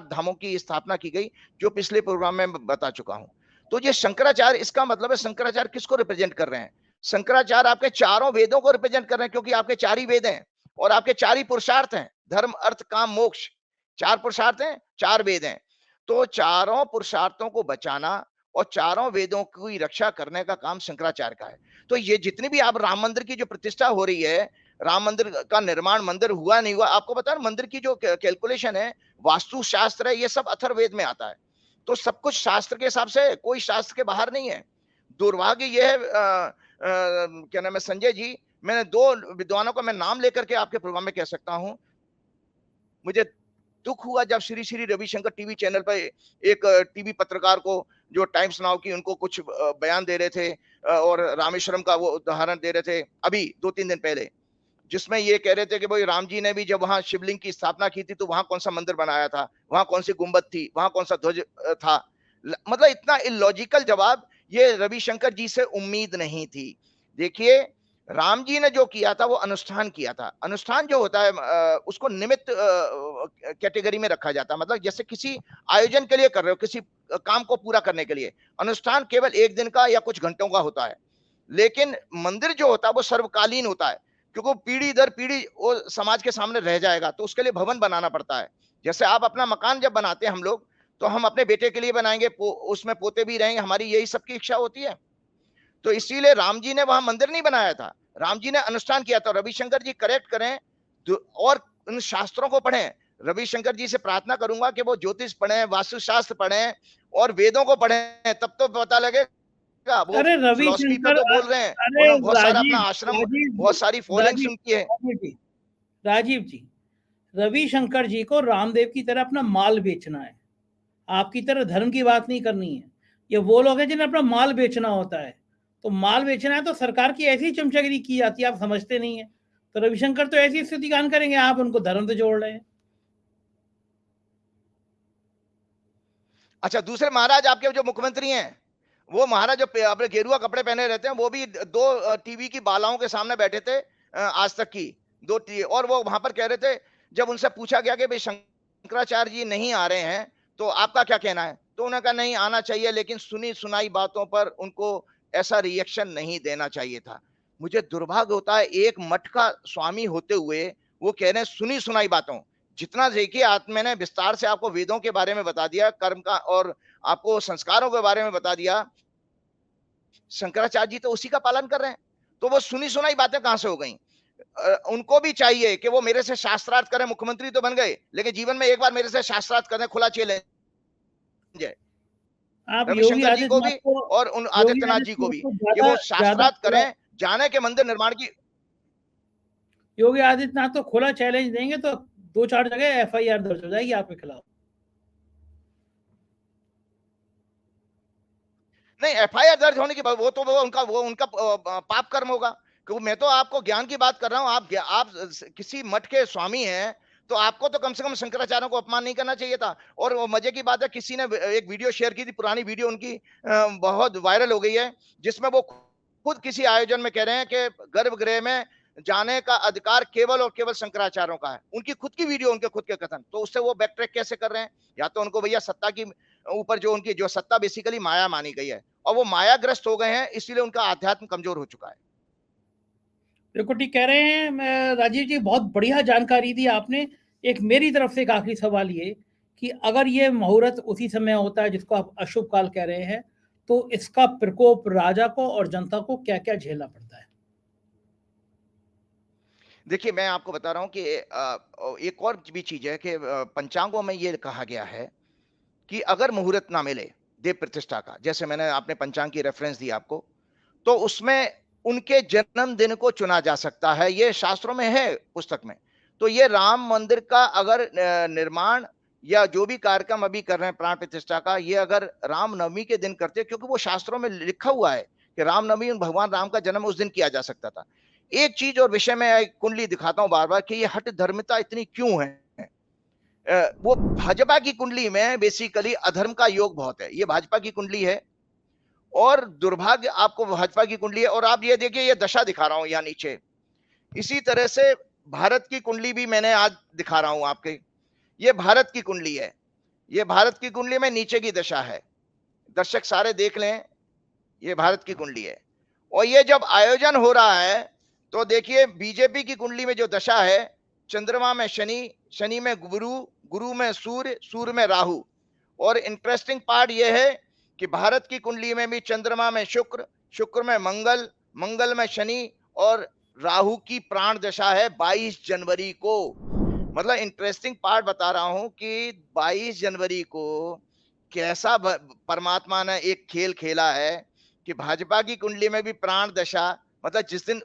धामों की स्थापना की गई, जो पिछले प्रोग्राम में बता चुका हूं। तो ये शंकराचार्य, इसका मतलब है शंकराचार्य किसको रिप्रेजेंट कर रहे हैं? शंकराचार्य आपके चारों वेदों को रिप्रेजेंट कर रहे हैं, क्योंकि आपके चार ही वेद हैं और आपके चार ही पुरुषार्थ हैं, धर्म अर्थ काम मोक्ष, चार पुरुषार्थ हैं, चार वेद हैं। तो चारों पुरुषार्थों को बचाना और चारों वेदों की रक्षा करने का काम शंकराचार्य का है। तो ये जितनी भी आप राम मंदिर की जो प्रतिष्ठा हो रही है, राम मंदिर का निर्माण, मंदिर हुआ नहीं हुआ, आपको पता है मंदिर की जो कैलकुलेशन है, वास्तु शास्त्र है, ये सब अथर्ववेद में आता है। तो सब कुछ शास्त्र के हिसाब से, कोई शास्त्र के बाहर नहीं है। दुर्भाग्य यह है क्या नाम है संजय जी, मैंने दो विद्वानों का मैं नाम लेकर के आपके प्रोग्राम में कह सकता हूं। मुझे दुख हुआ जब श्री श्री रविशंकर टीवी चैनल पर एक टीवी पत्रकार को, जो टाइम्स नाउ की, उनको कुछ बयान दे रहे थे और रामेश्वरम का वो उदाहरण दे रहे थे अभी 2-3 दिन पहले, जिसमें ये कह रहे थे कि भाई राम जी ने भी जब वहां शिवलिंग की स्थापना की थी तो वहां कौन सा मंदिर बनाया था, वहां कौन सी गुंबद थी, वहां कौन सा ध्वज था। मतलब इतना इलॉजिकल जवाब ये रविशंकर जी से उम्मीद नहीं थी। देखिए, राम जी ने जो किया था वो अनुष्ठान किया था। अनुष्ठान जो होता है उसको निमित्त कैटेगरी में रखा जाता है, मतलब जैसे किसी आयोजन के लिए कर रहे हो, किसी काम को पूरा करने के लिए। अनुष्ठान केवल एक दिन का या कुछ घंटों का होता है, लेकिन मंदिर जो होता है वो सर्वकालीन होता है, क्योंकि पीढ़ी दर पीढ़ी वो समाज के सामने रह जाएगा, तो उसके लिए भवन बनाना पड़ता है। जैसे आप अपना मकान जब बनाते हैं हम लोग, तो हम अपने बेटे के लिए बनाएंगे, उसमें पोते भी रहेंगे, हमारी यही सबकी इच्छा होती है। तो इसीलिए राम जी ने वहां मंदिर नहीं बनाया था, राम जी ने अनुष्ठान किया था। रविशंकर जी करेक्ट करें और उन शास्त्रों को पढ़ें। रविशंकर जी से प्रार्थना करूंगा कि वो ज्योतिष पढ़ें, वास्तुशास्त्र पढ़ें और वेदों को पढ़ें, तब तो पता लगेगा। वो अरे फिलॉसफी पे रविशंकर, तो बोल रहे हैं, अरे उन्होंने बहुत सारा अपना राजीव, आश्रम, राजीव बहुत सारी फॉलोइंग्स राजीव उनकी है। राजीव जी, राजीव जी, रविशंकर जी को रामदेव की तरह अपना माल बेचना है, आपकी तरह धर्म की बात नहीं करनी है। ये वो लोग हैं जिन्हें अपना माल बेचना होता है। तो माल बेचना है तो सरकार की ऐसी चमचागिरी की जाती है, आप समझते नहीं है। तो रविशंकर तो ऐसी स्थिति कान करेंगे, आप उनको धर्म से जोड़ रहे हैं। अच्छा, दूसरे महाराज आपके जो मुख्यमंत्री हैं, वो महाराज जो अपने गेरुआ कपड़े पहने रहते हैं, वो भी दो टीवी की बालाओं के सामने बैठे थे, आज तक की दो और वो वहां पर कह रहे थे, जब उनसे पूछा गया कि भाई शंकराचार्य जी नहीं आ रहे हैं तो आपका क्या कहना है, तो उन्होंने कहा नहीं आना चाहिए, लेकिन सुनी सुनाई बातों पर उनको ऐसा रिएक्शन नहीं देना चाहिए था। मुझे दुर्भाग्य होता है, एक मठ का स्वामी होते हुए वो कह रहे हैं सुनी सुनाई बातों। जितना देखिए, मैंने विस्तार से आपको वेदों के बारे में बता दिया, कर्म का, और आपको संस्कारों के बारे में बता दिया। शंकराचार्य जी तो उसी का पालन कर रहे हैं, तो वो सुनी सुनाई बातें कहां से हो गई। उनको भी चाहिए कि वो मेरे से शास्त्रार्थ करें। मुख्यमंत्री तो बन गए, लेकिन जीवन में एक बार मेरे से शास्त्रार्थ करें, खुला चैलेंज है आप योगी रविशंकर जी को आदित्यनाथ भी को, और उन योगी आदित्यनाथ जी को आदित्यनाथ भी, को कि ज्यादा वो ज्यादा शास्त्रार्थ खुला, करें, जाने के मंदिर निर्माण की। योगी आदित्यनाथ तो खुला चैलेंज देंगे तो 2-4 जगह एफआईआर दर्ज हो जाएगी आपके खिलाफ। नहीं, एफआईआर दर्ज होने की वो तो वो उनका पाप कर्म होगा, क्योंकि मैं तो आपको ज्ञान की बात कर रहा हूं। आप किसी मठ के स्वामी हैं, तो आपको तो कम से कम शंकराचार्यों को अपमान नहीं करना चाहिए था। और वो मजे की बात है, किसी ने एक वीडियो शेयर की थी, पुरानी वीडियो उनकी बहुत वायरल हो गई है, जिसमें वो खुद किसी आयोजन में कह रहे हैं कि गर्भगृह में जाने का अधिकार केवल और केवल शंकराचार्यों का है। उनकी खुद की वीडियो, उनके खुद के कथन, तो उससे वो बैक ट्रैक कैसे कर रहे हैं? या तो उनको भैया सत्ता की ऊपर, जो उनकी जो सत्ता बेसिकली माया मानी गई है, और वो मायाग्रस्त हो गए हैं, इसलिए उनका आध्यात्म कमजोर हो चुका है। बिल्कुल ठीक कह रहे हैं राजीव जी, बहुत बढ़िया जानकारी दी आपने। एक मेरी तरफ से एक आखिरी सवाल ये कि अगर ये मुहूर्त उसी समय होता है जिसको आप अशुभ काल कह रहे हैं, तो इसका प्रकोप राजा को और जनता को क्या क्या झेलना पड़ता है? देखिए, मैं आपको बता रहा हूं कि एक और भी चीज है कि पंचांगों में ये कहा गया है कि अगर मुहूर्त ना मिले देव प्रतिष्ठा का, जैसे मैंने आपने पंचांग की रेफरेंस दी आपको, तो उसमें उनके जन्मदिन को चुना जा सकता है। ये शास्त्रों में है, पुस्तक में। तो ये राम मंदिर का अगर निर्माण या जो भी कार्यक्रम अभी कर रहे हैं प्राण प्रतिष्ठा का, ये अगर रामनवमी के दिन करते, क्योंकि वो शास्त्रों में लिखा हुआ है कि रामनवमी, भगवान राम का जन्म उस दिन किया जा सकता था। एक चीज और विषय में एक कुंडली दिखाता हूं बार बार कि ये हट धर्मिता इतनी क्यों है। वो भाजपा की कुंडली में बेसिकली अधर्म का योग बहुत है। ये भाजपा की कुंडली है और दुर्भाग्य आपको भाजपा की कुंडली है। और आप ये देखिए, ये दशा दिखा रहा हूं यहाँ नीचे। इसी तरह से भारत की कुंडली भी मैंने आज दिखा रहा हूं आपके। ये भारत की कुंडली है। ये भारत की कुंडली में नीचे की दशा है, दर्शक सारे देख लें। ये भारत की कुंडली है और ये जब आयोजन हो रहा है तो देखिए बीजेपी की कुंडली में जो दशा है, चंद्रमा में शनि, शनि में गुरु, गुरु में सूर्य, सूर्य में राहु। और इंटरेस्टिंग पार्ट ये है कि भारत की कुंडली में भी चंद्रमा में शुक्र, शुक्र में मंगल, मंगल में शनि और राहु की प्राण दशा है 22 जनवरी को। मतलब इंटरेस्टिंग पार्ट बता रहा हूं कि 22 जनवरी को कैसा परमात्मा ने एक खेल खेला है कि भाजपा की कुंडली में भी प्राण दशा, मतलब जिस दिन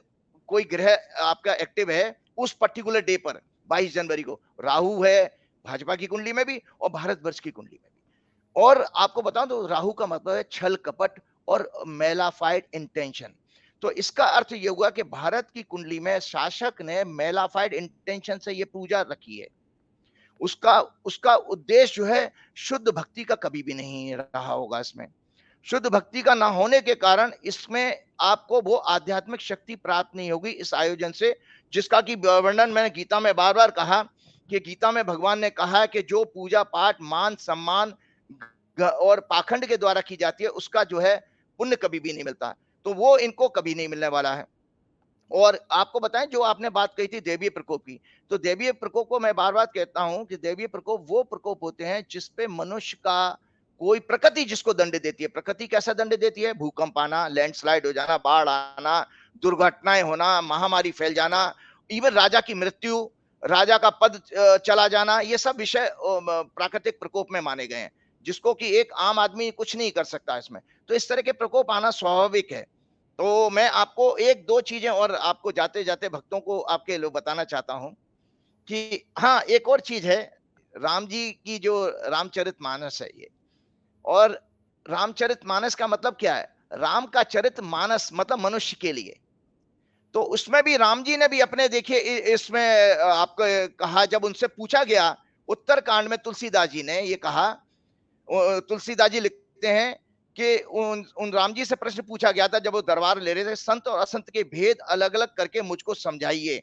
कोई ग्रह आपका एक्टिव है उस पर्टिकुलर डे पर 22 जनवरी को राहु है भाजपा की कुंडली में भी और भारतवर्ष की कुंडली में भी। और आपको बताऊं तो राहु का मतलब है छल कपट और मेलाफाइड इंटेंशन। तो इसका अर्थ यह हुआ कि भारत की कुंडली में शासक ने मेलाफाइड इंटेंशन से यह पूजा रखी है। उसका उसका उद्देश्य जो है शुद्ध भक्ति का कभी भी नहीं रहा होगा। इसमें शुद्ध भक्ति का ना होने के कारण इसमें आपको वो आध्यात्मिक शक्ति प्राप्त नहीं होगी इस आयोजन से, जिसका कि वर्णन मैंने गीता में बार बार कहा कि गीता में भगवान ने कहा है कि जो पूजा पाठ मान सम्मान और पाखंड के द्वारा की जाती है उसका जो है पुण्य कभी भी नहीं मिलता। तो वो इनको कभी नहीं मिलने वाला है। और आपको बताएं जो आपने बात कही थी देवीय प्रकोप की, तो देवीय प्रकोप को मैं बार बार कहता हूं कि देवीय प्रकोप वो प्रकोप होते हैं जिसपे मनुष्य का कोई प्रकृति जिसको दंड देती है। प्रकृति कैसा दंड देती है? भूकंप आना, लैंडस्लाइड हो जाना, बाढ़ आना, दुर्घटनाएं होना, महामारी फैल जाना, इवन राजा की मृत्यु, राजा का पद चला जाना, ये सब विषय प्राकृतिक प्रकोप में माने गए हैं, जिसको कि एक आम आदमी कुछ नहीं कर सकता इसमें। तो इस तरह के प्रकोप आना स्वाभाविक है। तो मैं आपको एक दो चीजें और आपको जाते जाते भक्तों को आपके लोग बताना चाहता हूं कि हाँ, एक और चीज है, राम जी की जो रामचरितमानस है ये, और रामचरितमानस का मतलब क्या है? राम का चरित मानस मतलब मनुष्य के लिए। तो उसमें भी राम जी ने भी अपने देखिए इसमें आपको कहा, जब उनसे पूछा गया उत्तरकांड में तुलसीदास जी ने ये कहा, तुलसीदास जी लिखते हैं कि उन राम जी से प्रश्न पूछा गया था जब वो दरबार ले रहे थे, संत और असंत के भेद अलग अलग करके मुझको समझाइए।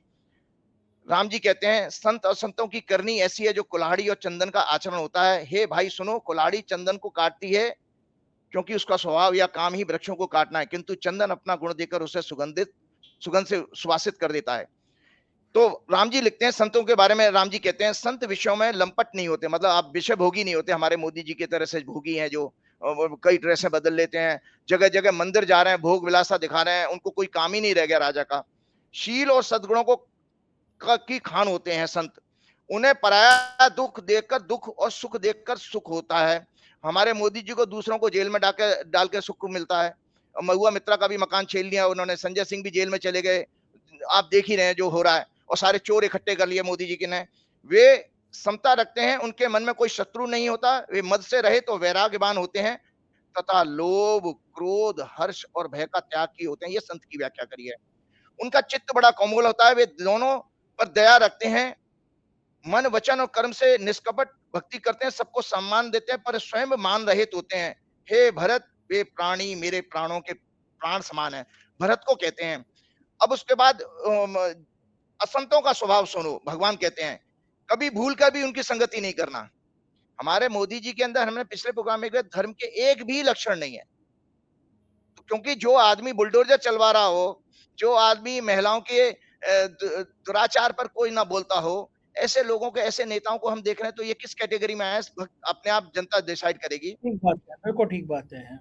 राम जी कहते हैं संत और संतों की करनी ऐसी है जो कुल्हाड़ी और चंदन का आचरण होता है। हे भाई सुनो, कुल्हाड़ी चंदन को काटती है क्योंकि उसका स्वभाव या काम ही वृक्षों को काटना है, किंतु चंदन अपना गुण देकर उसे सुगंध से सुवासित कर देता है। तो राम जी लिखते हैं संतों के बारे में, राम जी कहते हैं संत विषयों में लंपट नहीं होते, मतलब आप विषय भोगी नहीं होते, हमारे मोदी जी की तरह से भोगी हैं जो कई ड्रेसें बदल लेते हैं, जगह जगह मंदिर जा रहे हैं, भोग विलासा दिखा रहे हैं, उनको कोई काम ही नहीं रह गया राजा का। शील और सद्गुणों को की खान होते हैं संत, उन्हें पराया दुख देखकर दुख और सुख देखकर सुख होता है। हमारे मोदी जी को दूसरों को जेल में डाल के सुख मिलता है। महुआ मित्रा का भी मकान छीन लिया उन्होंने, संजय सिंह भी जेल में चले गए, आप देख ही रहे हैं जो हो रहा है, और सारे चोर इकट्ठे कर लिए मोदी जी के ने। वे समता रखते हैं, उनके मन में कोई शत्रु नहीं होता, वे मद से रहे तो वैराग्यवान होते हैं तथा लोभ क्रोध हर्ष और भय का त्याग किए होते हैं। ये संत की व्याख्या करी है। उनका चित्त बड़ा कोमल होता है, वे दोनों पर दया रखते हैं, मन वचन और कर्म से निष्कपट भक्ति करते हैं, सबको सम्मान देते हैं पर स्वयं मान रहित होते हैं। हे भरत, वे प्राणी मेरे प्राणों के प्राण समान है, भरत को कहते हैं। अब उसके बाद असंतों का स्वभाव सुनो, भगवान कहते हैं कभी भूल कर भी उनकी संगति नहीं करना। हमारे मोदी जी के अंदर, हमने पिछले प्रोग्राम में कहा, धर्म के एक भी लक्षण नहीं है। क्योंकि जो आदमी बुलडोजर चलवा रहा हो, जो आदमी महिलाओं के दुराचार पर कोई ना बोलता हो, ऐसे लोगों को, ऐसे नेताओं को हम देख रहे हैं, तो ये किस कैटेगरी में है अपने आप जनता डिसाइड करेगी। ठीक बात है, बिल्कुल ठीक बात है।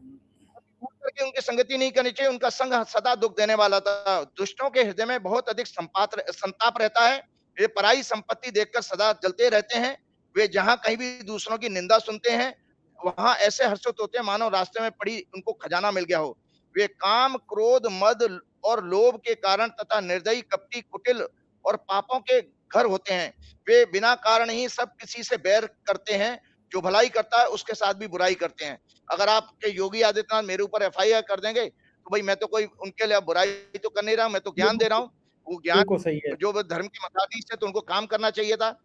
करके उनकी संगति नहीं करनी चाहिए, उनका संग सदा दुख देने वाला था। दुष्टों के हृदय में बहुत अधिक संताप रहता है, वे पराई संपत्ति देखकर सदा जलते रहते हैं, वे जहां कहीं भी दूसरों की निंदा सुनते हैं वहां ऐसे हर्षित होते हैं मानो रास्ते में पड़ी उनको खजाना मिल गया हो। वे काम क्रोध मद और लोभ के कारण तथा निर्दयी कपटी कुटिल और पापों के घर होते हैं। वे बिना कारण ही सब किसी से बैर करते हैं, जो भलाई करता है उसके साथ भी बुराई करते हैं। अगर आपके योगी आदित्यनाथ मेरे ऊपर एफआईआर कर देंगे तो भाई मैं तो कोई उनके लिए बुराई तो कर नहीं रहा हूं, मैं तो ज्ञान दे रहा हूं। वो बिल्कुल सही है। ज्ञान जो धर्म के मताधीश थे तो उनको काम करना चाहिए था।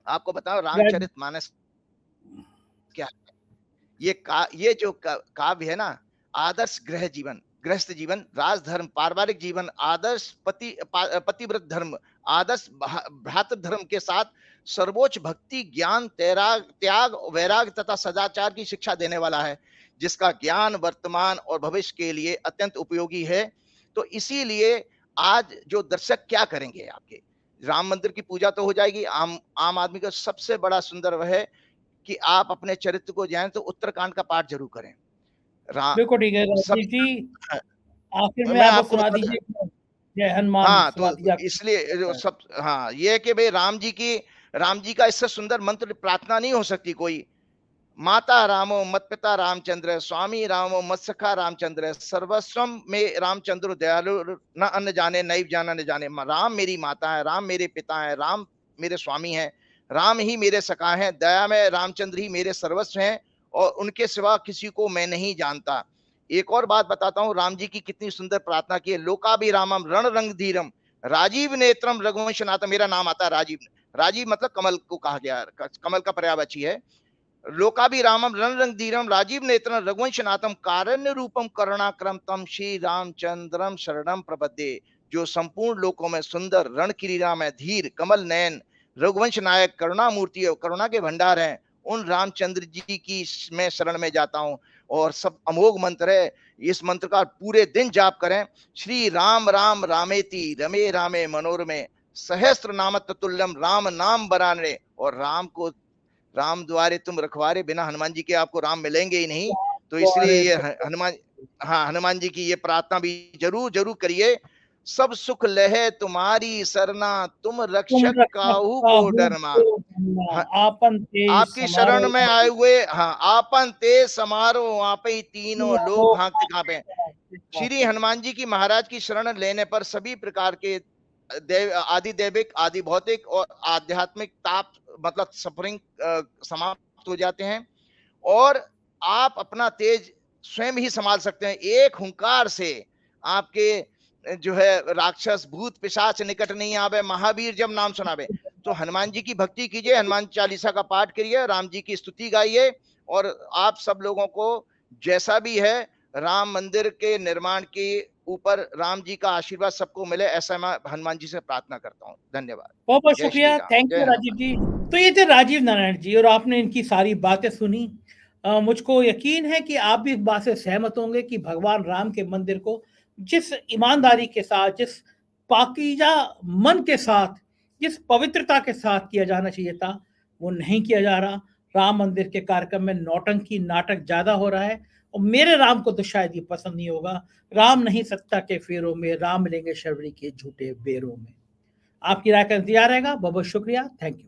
आपको बताओ रामचरितमानस क्या है? ये जो काव्य है ना, आदर्श गृहस्थ जीवन, राजधर्म, पारिवारिक जीवन, आदर्श पतिव्रत धर्म, आदर्श भ्रातृ धर्म के साथ सर्वोच्च भक्ति ज्ञान त्याग वैराग तथा सदाचार की शिक्षा देने वाला है। जिसका ज्ञान वर्तमान और भविष्य के लिए अत्यंत उपयोगी है। तो इसीलिए आज जो दर्शक क्या करेंगे आपके, राम मंदिर की पूजा तो हो जाएगी, आम आदमी का सबसे बड़ा सुंदर वह है कि आप अपने चरित्र को जानें तो उत्तरकांड का पाठ जरूर करें। बिल्कुल ठीक है सब राजीव जी, आखिर में मैं आप आपको सुना बता, दीजिए, जय हनुमान हाँ, सुना तो दीजिए आप। इसलिए जो सब, हाँ, ये है कि भाई राम जी का इससे सुंदर मंत्र प्रार्थना नहीं हो सकती कोई। माता रामो मत पिता रामचंद्र, स्वामी रामो मत सखा रामचंद्र, सर्वस्वम में रामचंद्र दयालु न अन्न जाने नैव जाना न जाने। राम मेरी माता है, राम मेरे पिता है, राम मेरे स्वामी है, राम ही मेरे सखा है, दया में रामचंद्र ही मेरे सर्वस्व हैं और उनके सिवा किसी को मैं नहीं जानता। एक और बात बताता हूँ, राम जी की कितनी सुंदर प्रार्थना की है। लोकाभिरामम रण रंग धीरम राजीव नेत्रम रघुवंशनाथम। मेरा नाम आता है राजीव, राजीव मतलब कमल को कहा गया, कमल का पर्यायवाची है। लोकाभिरामम रण रंग धीरम राजीव नेत्रम रघुवंशनाथम कारण्य रूपम करुणाक्रम तम श्री रामचंद्रम शरणम प्रपद्ये। जो संपूर्ण लोकों में सुंदर, रण क्रीड़ा में धीर, कमल नयन, रघुवंश नायक, करुणा मूर्ति और करुणा के भंडार हैं, उन रामचंद्र जी की मैं शरण में जाता हूं। और सब अमोघ मंत्र है, इस मंत्र का पूरे दिन जाप करें। श्री राम राम रामेति रमे रामे मनोरमे सहस्त्र नाम तुल्यम राम नाम बराने। और राम द्वारे तुम रखवारे, बिना हनुमान जी के आपको राम मिलेंगे ही नहीं। तो इसलिए ये हनुमान, हाँ, हनुमान जी की ये प्रार्थना भी जरूर जरूर करिए। सब सुख लहे तुम्हारी सरना, तुम रक्षक काहू को डरमा। आपन तेज आपकी समारो शरण में आए हुए, हाँ, आपन तेज समारो आप ही तीनों लोग भांगते कांपे। श्री हनुमान जी की महाराज की शरण लेने पर सभी प्रकार के आदि दैविक, आदि भौतिक और आध्यात्मिक ताप मतलब सफरिंग समाप्त हो जाते हैं और आप अपना तेज स्वयं ही संभाल सकते हैं। एक हुंकार से आपके जो है राक्षस भूत पिशाच निकट नहीं आवे, महावीर जब नाम सुनावे। तो हनुमान जी की भक्ति कीजिए, हनुमान चालीसा का पाठ करिए, राम जी की स्तुति गाइए और आप सब लोगों को जैसा भी है राम मंदिर के निर्माण के ऊपर राम जी का आशीर्वाद सबको मिले, ऐसा मैं हनुमान जी से प्रार्थना करता हूँ। धन्यवाद। बहुत बहुत जय श्री शुक्रिया, राम, थैंक जय यू राजीव हनुमान। जी। तो ये थे राजीव नारायण जी और आपने इनकी सारी बातें सुनी। मुझको यकीन है कि आप भी इस बात से सहमत होंगे कि भगवान राम के मंदिर को जिस ईमानदारी के साथ, जिस पाकीज़ा मन के साथ, जिस पवित्रता के साथ किया जाना चाहिए था, वो नहीं किया जा रहा। राम मंदिर के कार्यक्रम में नौटंकी नाटक ज्यादा हो रहा है और मेरे राम को तो शायद ये पसंद नहीं होगा। राम नहीं सत्ता के फेरों में, राम मिलेंगे शबरी के झूठे बेरों में। आपकी राय का इंतजार रहेगा। बहुत बहुत शुक्रिया, थैंक यू।